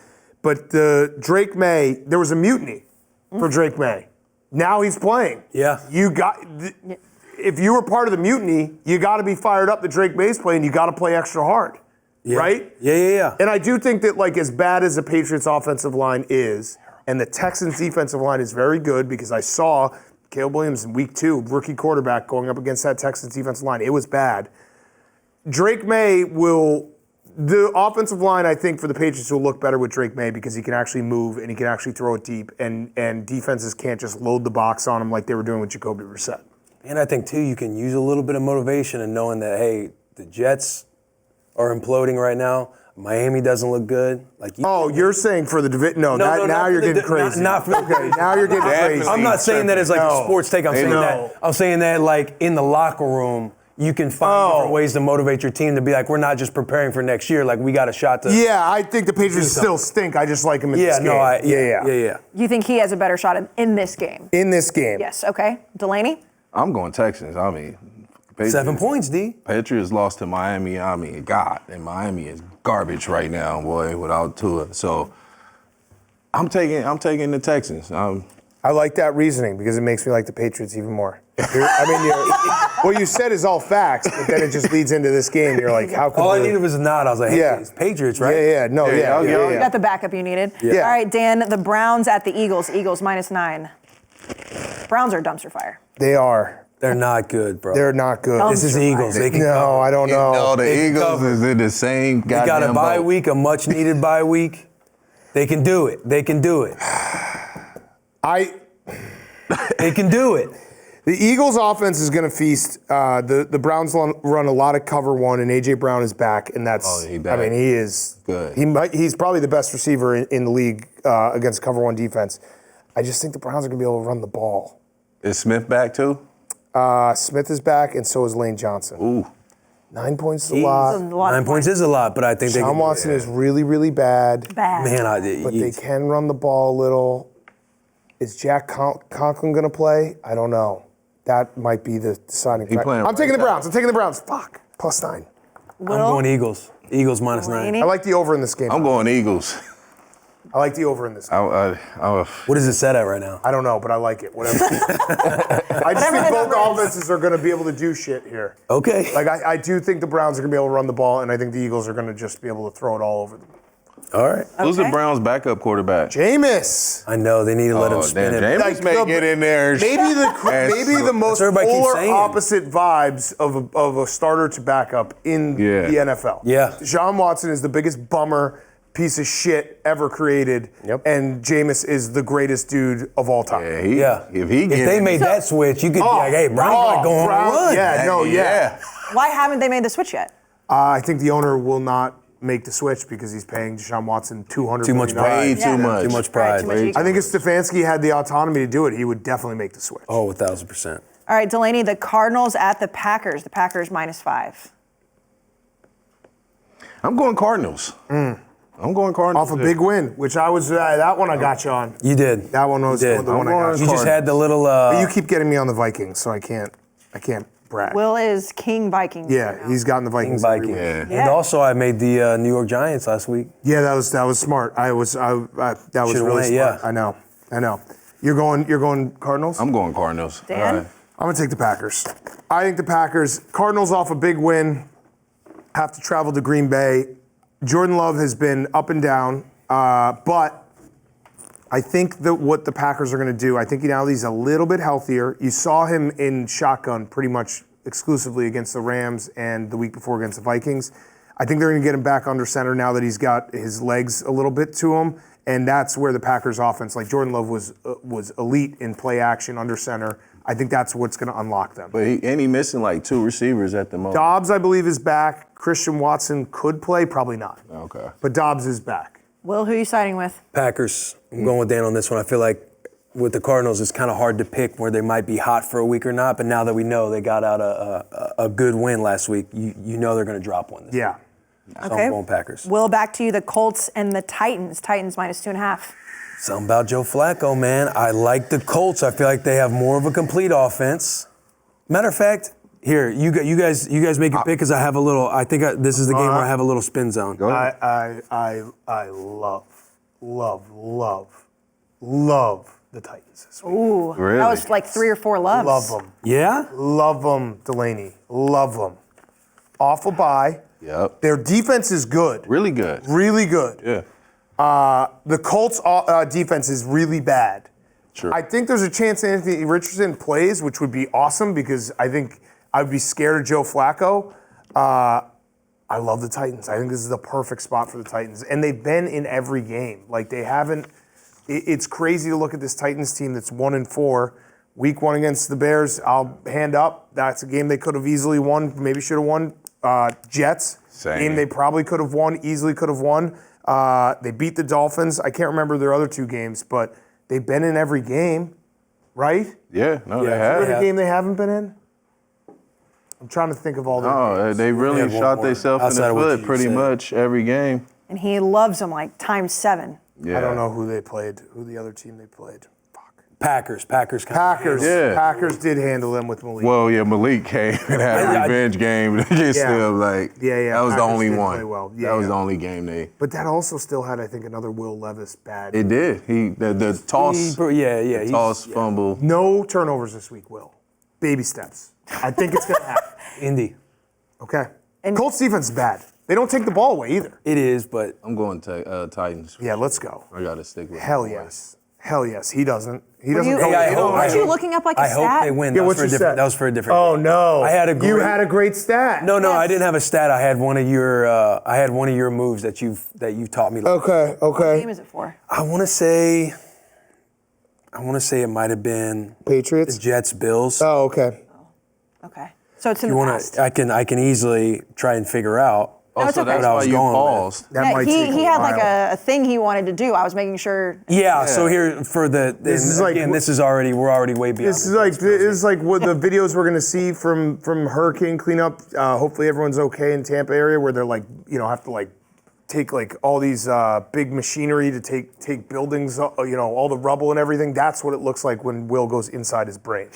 But the Drake May, there was a mutiny for Drake May. Now he's playing.
Yeah.
If you were part of the mutiny, you got to be fired up that Drake May's playing. You got to play extra hard, right?
Yeah.
And I do think that, like, as bad as the Patriots' offensive line is, and the Texans' defensive line is very good because I saw Caleb Williams in week 2, rookie quarterback, going up against that Texans defensive line. It was bad. Drake May the offensive line, I think, for the Patriots will look better with Drake May because he can actually move and he can actually throw it deep, and defenses can't just load the box on him like they were doing with Jacoby Brissett.
And I think, too, you can use a little bit of motivation in knowing that, hey, the Jets are imploding right now. Miami doesn't look good.
You're saying for the division? No, now you're getting crazy.
Not for
okay, now you're getting crazy.
I'm not saying that as like a sports take. I'm saying that like in the locker room, you can find different ways to motivate your team to be like, we're not just preparing for next year. Like, we got a shot to.
Yeah, I think the Patriots still stink. I just like him in this game.
Yeah.
You think he has a better shot in this game?
In this game.
Yes, okay. Delaney?
I'm going Texans. I mean, Patriots,
7 points, D.
Patriots lost to Miami. I mean, God, and Miami is garbage right now, boy, without Tua. So I'm taking the Texans.
I like that reasoning because it makes me like the Patriots even more. What you said is all facts, but then it just leads into this game. You're like, how come?
All I needed was a nod. I was like, hey, it's Patriots, right?
Yeah.
You got the backup you needed.
Yeah.
All right, Dan, the Browns at the Eagles. Eagles -9. Browns are dumpster fire.
They are.
They're not good, bro.
They're not good.
This is Eagles. They can cover.
I don't know.
No, the
They can
Eagles
cover.
is in the same goddamn
They got a bye
boat.
week, a much-needed bye week. They can do it. They can do it. They can do it.
The Eagles' offense is going to feast. The Browns run a lot of cover one, and A.J. Brown is back, and that's.
he back.
he is
good.
He's probably the best receiver in the league against cover one defense. I just think the Browns are going to be able to run the ball.
Is Smith back too?
Smith is back, and so is Lane Johnson.
Ooh.
9 points is a lot.
9 points is a lot, but I think they
Sean
can.
Watson is really, really bad.
Bad.
But they can run the ball a little. Is Jack Conklin going to play? I don't know. That might be the deciding factor.
playing
I'm taking the
right
Browns. Fuck. +9.
I'm going Eagles. Eagles -9.
Delaney?
I like the over in this game.
I'm going Eagles.
I like the over in this game.
What is it set at right now?
I don't know, but I like it. Whatever. I just think both offenses are going to be able to do shit here.
Okay.
Like, I do think the Browns are going to be able to run the ball, and I think the Eagles are going to just be able to throw it all over them.
All right.
Who's the Browns' backup quarterback?
Jameis.
I know they need to let him spin it.
Jameis
Like
may
the-
get in there.
Maybe the most
everybody keeps
polar
saying.
opposite vibes of a starter to backup in the NFL.
Yeah.
Deshaun Watson is the biggest bummer piece of shit ever created, and Jameis is the greatest dude of all time.
If
they made that switch, you could be like, hey, Brown's not going
Brown-
to run.
Yeah.
Why haven't they made the switch yet?
I think the owner will not make the switch because he's paying Deshaun Watson $200
Too much
million.
pride.
Too much.
Too much pride.
Too much ego.
I think if Stefanski had the autonomy to do it, he would definitely make the switch.
Oh, 1,000%.
All right, Delaney, the Cardinals at the Packers. The Packers -5.
I'm going Cardinals. I'm going Cardinals.
Off a big win, which I was that one I got you on.
You did.
That one was
You
the
did.
one I got
You
you.
just had the little.
But you keep getting me on the Vikings, so I can't brag.
Will is King Vikings.
Yeah, he's gotten the Vikings.
Vikings.
everywhere.
Yeah.
And also, I made the New York Giants last week.
Yeah, that was smart. That was
Should've
really
went,
smart.
yeah.
I know. You're going Cardinals?
I'm going Cardinals.
Dan?
All right.
I'm gonna take the Packers. I think the Packers. Cardinals off a big win. Have to travel to Green Bay. Jordan Love has been up and down, but I think that what the Packers are going to do, I think now he's a little bit healthier. You saw him in shotgun pretty much exclusively against the Rams and the week before against the Vikings. I think they're going to get him back under center now that he's got his legs a little bit to him, and that's where the Packers offense, like Jordan Love was elite in play action under center. I think that's what's going to unlock them.
But he missing like 2 receivers at the moment.
Dobbs, I believe, is back. Christian Watson could play, probably not.
Okay.
But Dobbs is back.
Will, who are you siding with?
Packers. I'm going with Dan on this one. I feel like with the Cardinals, it's kind of hard to pick where they might be hot for a week or not. But now that we know they got out a good win last week, you know they're going to drop one.
Yeah.
So I'm going Packers.
Will, back to you. The Colts and the Titans. Titans -2.5.
Something about Joe Flacco, man. I like the Colts. I feel like they have more of a complete offense. Matter of fact, here, you guys make your pick because I have a little. I think this is the game where I have a little spin zone.
Go ahead.
I love the Titans this week.
Ooh,
Really?
that was like 3 or 4 loves.
Love them.
Yeah?
Love them, Delanie. Love them. Awful bye.
Yep.
Their defense is good.
Really good.
Really good.
Yeah.
The Colts' defense is really bad.
Sure.
I think there's a chance Anthony Richardson plays, which would be awesome because I think I'd be scared of Joe Flacco. I love the Titans. I think this is the perfect spot for the Titans. And they've been in every game. Like, they haven't – it's crazy to look at this Titans team that's 1-4. Week 1 against the Bears, I'll hand up. That's a game they could have easily won, maybe should have won. Jets,
Same.
game they probably could have won, easily could have won. They beat the Dolphins. I can't remember their other 2 games, but they've been in every game, right?
Yeah. No, they
Is
have.
there a game they haven't been in? I'm trying to think of all their
No,
games.
they really
had one
shot
more
themselves in
outside
the
of what
foot
you
pretty
said.
much every game.
And he loves them like ×7.
Yeah.
I don't know who they played, who the other team they played. Fuck.
Packers.
Packers.
Yeah.
Packers did handle them with Malik.
Well, yeah, Malik came and had a revenge game against
Yeah.
them. Like,
Yeah.
that was the
Packers
only
did
one.
play well.
That was the only game they.
But that also still had, I think, another Will Levis bad.
It did. The toss.
Yeah.
Toss fumble.
No turnovers this week, Will. Baby steps. I think it's going to happen.
Indy.
Okay. Colts defense is bad. They don't take the ball away either.
It is, but
I'm going to Titans.
Yeah, let's go.
I got to stick with
Hell
the boys.
yes. Hell yes. He doesn't. He
Were
doesn't
you,
go.
I hope-
weren't
I
you
hope-
looking up like a
I
stat?
hope they win.
Yeah,
That was
what's
for a
your
different.
stat?
That was for a different.
Oh
game.
no.
I had a
You
great-
had a great stat.
No, I didn't have a stat. I had one of your. I had one of your moves that you taught me.
Okay.
What
Okay.
game is it for?
I want to say it might have been the
Patriots.
Jets Bills.
Oh, okay.
Okay. So it's in
you
the
want
past.
to? I can easily try and figure out.
No, it's
So
okay.
that's
What I
why
was
you
going with.
paused.
That
Yeah,
might take
he
a
had
while.
like a thing he wanted to do. I was making sure.
Yeah. So here for the.
This
and
is like-
again, this is already. We're already way beyond.
This is like what the videos we're gonna see from hurricane cleanup. Hopefully everyone's okay in Tampa area where they're like, have to like take like all these big machinery to take buildings, all the rubble and everything. That's what it looks like when Will goes inside his brain.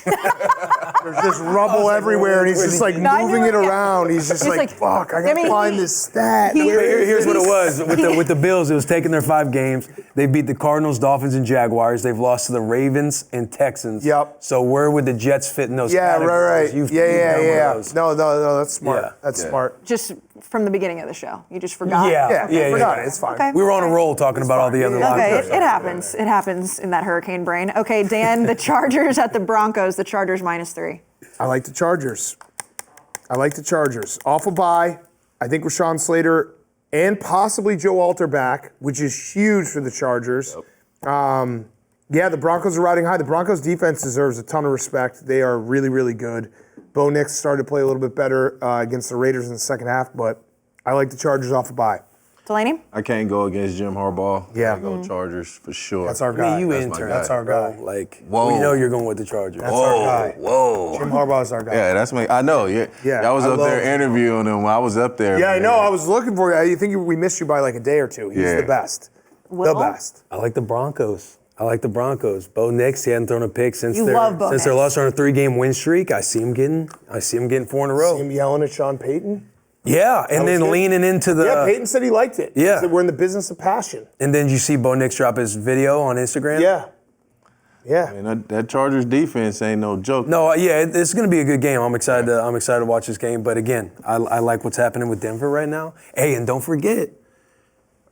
There's just rubble everywhere, and he's just like
No, I knew
moving it
it, yeah.
around. He's just
He's
like,
like,
fuck, I
I
gotta
mean,
find
he-
this stat.
he-
Where is
Here's what it
this?
was with the Bills. It was taking their 5 games. They beat the Cardinals, Dolphins, and Jaguars. They've lost to the Ravens and Texans.
Yep.
So where would the Jets fit in those?
Yeah,
categories?
right.
You've
Yeah.
done one of those.
No, that's smart.
Yeah.
That's
Yeah.
smart.
Just from the beginning of the show. You just forgot.
Yeah.
Yeah, forgot it. It's fine.
Okay.
We were on a roll talking about all the other
Yeah.
Okay,
lines.
it happens. It happens in that hurricane brain. Okay, Dan, the Chargers at the Broncos. The Chargers -3.
I like the Chargers. Awful bye. I think Rashawn Slater and possibly Joe Alter back, which is huge for the Chargers. The Broncos are riding high. The Broncos defense deserves a ton of respect. They are really, really good. Bo Nix started to play a little bit better against the Raiders in the second half, but I like the Chargers off a bye.
Delanie?
I can't go against Jim Harbaugh.
Yeah.
I go Chargers for sure.
That's our
I
guy.
mean, you
That's my
intern.
guy.
That's our guy.
Like,
Whoa.
we know you're going with the Chargers.
That's our guy.
Whoa.
Jim Harbaugh's our guy.
Yeah, that's me. I know. Yeah.
Yeah,
I was
I
up there
love-
interviewing him. I was up there.
Yeah, I know.
man.
I was looking for you. I think we missed you by like a day or two. He's
Yeah.
the best.
Will?
The best.
I like the Broncos. Bo Nix, he hadn't thrown a pick since
You love Bo
since their
Nix.
loss on a 3-game win streak. I see him getting 4 in a row.
Him yelling at Sean Payton.
Yeah, and then
was good.
leaning into the.
Yeah, Peyton said he liked it.
Yeah.
He said we're in the business of passion.
And then did you see Bo Nix drop his video on Instagram?
Yeah. Yeah.
And that Chargers defense ain't no joke.
No, yeah, it's going to be a good game. I'm excited. I'm excited to watch this game. But again, I like what's happening with Denver right now. Hey, and don't forget,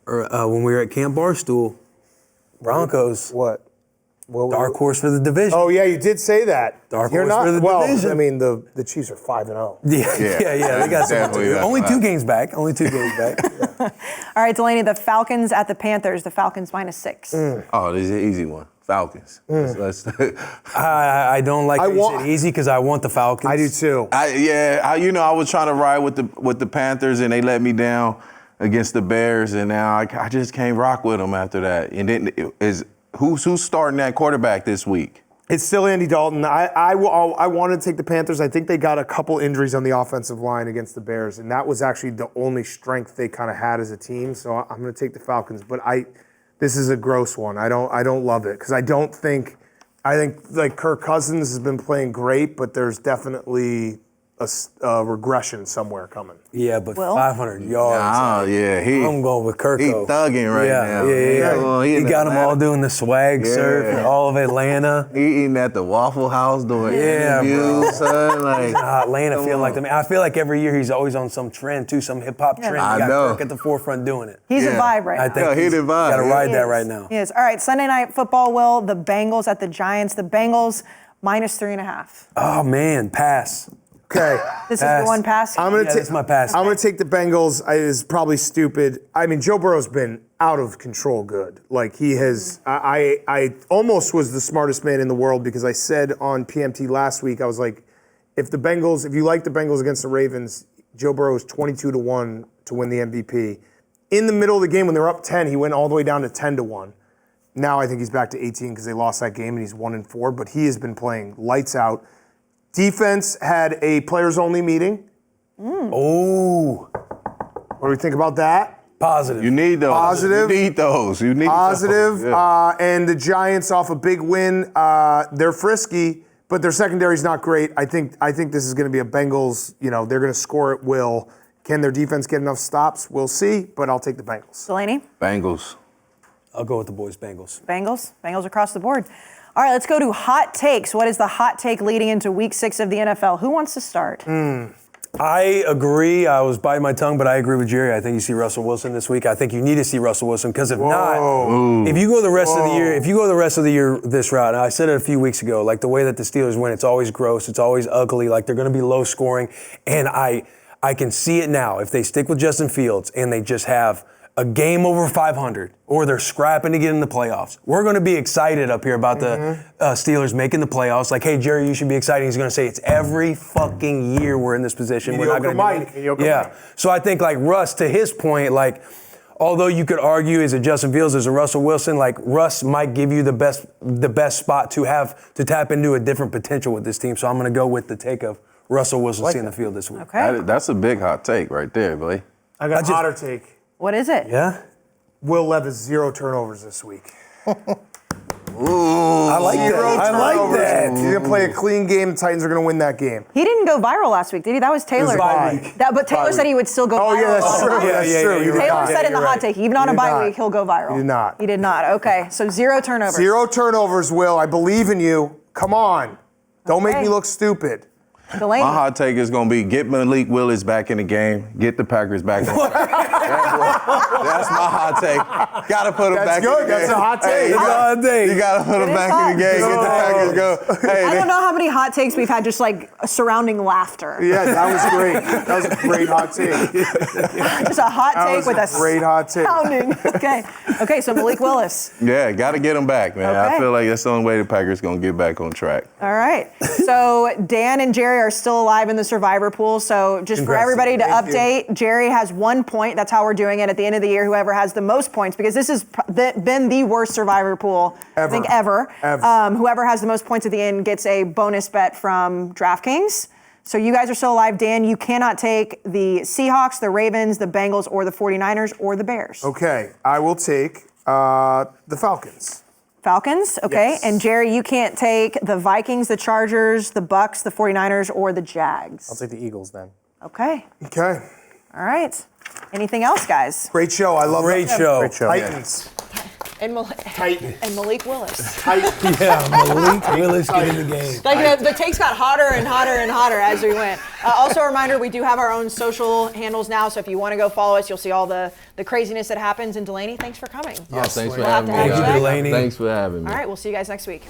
when we were at Camp Barstool, Broncos.
What?
Dark horse for the division.
Oh yeah, you did say that.
Dark
You're
horse
not
for the
well.
division.
I mean, the Chiefs are 5-0.
Yeah. They got
Definitely
some. Only
not.
2 games back. Only 2 games back.
All right, Delanie, the Falcons at the Panthers. The Falcons -6.
Oh, this is an easy one. Falcons. Let's
I don't like that you said easy because I want the Falcons.
I do too.
I was trying to ride with the Panthers, and they let me down against the Bears, and now I just can't rock with them after that. And then who's starting that quarterback this week?
It's still Andy Dalton. I want to take the Panthers. I think they got a couple injuries on the offensive line against the Bears, and that was actually the only strength they kind of had as a team. So I'm going to take the Falcons. But this is a gross one. I don't love it because I think like Kirk Cousins has been playing great, but there's definitely a regression somewhere coming.
Yeah, but
Will?
500 yards.
I'm
going with Kirko.
He thugging right now.
Yeah.
He
He
in
got them
Atlanta.
all doing the swag surf in all of Atlanta.
He eating at the Waffle House doing interviews, son. Like,
Atlanta
come
feeling like
on.
them. I feel like every year he's always on some trend too, some hip hop trend.
I
He got
know.
Kirk at the forefront doing it.
He's a vibe right
I
now.
think
he the vibe.
got to ride
He
that
is.
right now.
He is. All right, Sunday Night Football, Will. The Bengals at the Giants. The Bengals -3.5.
Oh man, pass.
Okay.
This is your one pass?
I'm gonna
Yeah, that's my pass.
I'm gonna take the Bengals. It's probably stupid. I mean, Joe Burrow's been out of control good. Like he has. I almost was the smartest man in the world because I said on PMT last week, I was like, if you like the Bengals against the Ravens, Joe Burrow is 22-1 to win the MVP. In the middle of the game when they were up 10, he went all the way down to 10-1. Now I think he's back to 18 because they lost that game and he's 1-4. But he has been playing lights out. Defense had a players-only meeting.
Oh,
What do we think about that?
positive.
You need those.
Positive.
You need those. You need
Positive.
those. Yeah.
And the Giants off a big win. They're frisky, but their secondary's not great. I think this is going to be a Bengals. They're going to score at will. Can their defense get enough stops? We'll see. But I'll take the Bengals.
Delanie?
Bengals.
I'll go with the boys, Bengals.
Bengals across the board. All right, let's go to hot takes. What is the hot take leading into week 6 of the NFL? Who wants to start?
I agree. I was biting my tongue, but I agree with Jerry. I think you see Russell Wilson this week. I think you need to see Russell Wilson because if not, if you go the rest of the year, this route, and I said it a few weeks ago, like the way that the Steelers win, it's always gross, it's always ugly, like they're going to be low scoring, and I can see it now. If they stick with Justin Fields and they just have a game over 500, or they're scrapping to get in the playoffs. We're going to be excited up here about the Steelers making the playoffs. Like, hey, Jerry, you should be excited. He's going to say it's every fucking year we're in this position. We're not going to do it. Yeah. So I think, like, Russ, to his point, like, although you could argue is it Justin Fields, is it Russell Wilson, like, Russ might give you the best spot to tap into a different potential with this team. So I'm going to go with the take of Russell Wilson seeing the field this week.
Okay.
That's a big hot take right there, boy.
I got a hotter take.
What is it?
Yeah?
Will Levis 0 turnovers this week.
I like that. I like that.
He's going to play a clean game. The Titans are going to win that game.
He didn't go viral last week, did he? That was Taylor.
bye week.
But Taylor said he would still go viral.
Oh, yeah, that's true.
Yeah,
That's
yeah,
true.
yeah,
He
you're
did
right.
Taylor
not.
said in the hot take, even on a
did
bye
not.
week, he'll go viral.
He did not.
He did not. Okay, so 0 turnovers.
0 turnovers, Will. I believe in you. Come on. Don't make
Okay.
me look stupid.
Delanie.
My hot take is going to be get Malik Willis back in the game, get the Packers back on track. That's my hot take. Got to put him back in the game.
That's a hot take.
Hey, you got to put
It
him
is
back
hot.
in the game, get the Packers go. Hey,
I don't know how many hot takes we've had just like surrounding laughter.
Yeah, that was great. That was a great hot take.
Just a hot
That
take
was
with
a
a
great hot take.
sounding. Okay, so Malik Willis.
Yeah, got to get him back, man.
Okay.
I feel like that's the only way the Packers going to get back on track.
All right. So Dan and Jerry are still alive in the survivor pool. So just for
Congrats.
everybody to
Thank you.
update, Jerry has 1 point. That's how we're doing it at the end of the year. Whoever has the most points, because this has been the worst survivor pool I think ever. Whoever has the most points at the end gets a bonus bet from DraftKings. So you guys are still alive. Dan, you cannot take the Seahawks, the Ravens, the Bengals, or the 49ers, or the Bears.
Okay, I will take the Falcons.
Falcons, okay.
Yes.
And Jerry, you can't take the Vikings, the Chargers, the Bucks, the 49ers, or the Jags.
I'll take the Eagles then.
Okay.
Okay.
All right. Anything else, guys?
Great show. I love
Great
it.
show.
Great show.
Titans.
And Malik Willis.
Yeah, Malik Willis get in the game.
Like the takes got hotter and hotter and hotter as we went. Also a reminder, we do have our own social handles now, so if you want to go follow us, you'll see all the craziness that happens. And Delanie, thanks for coming.
Yes, thanks for
We'll have
having
to
me.
have you
Thank you,
back.
Delanie.
Thanks for having me.
All right, we'll see you guys next week.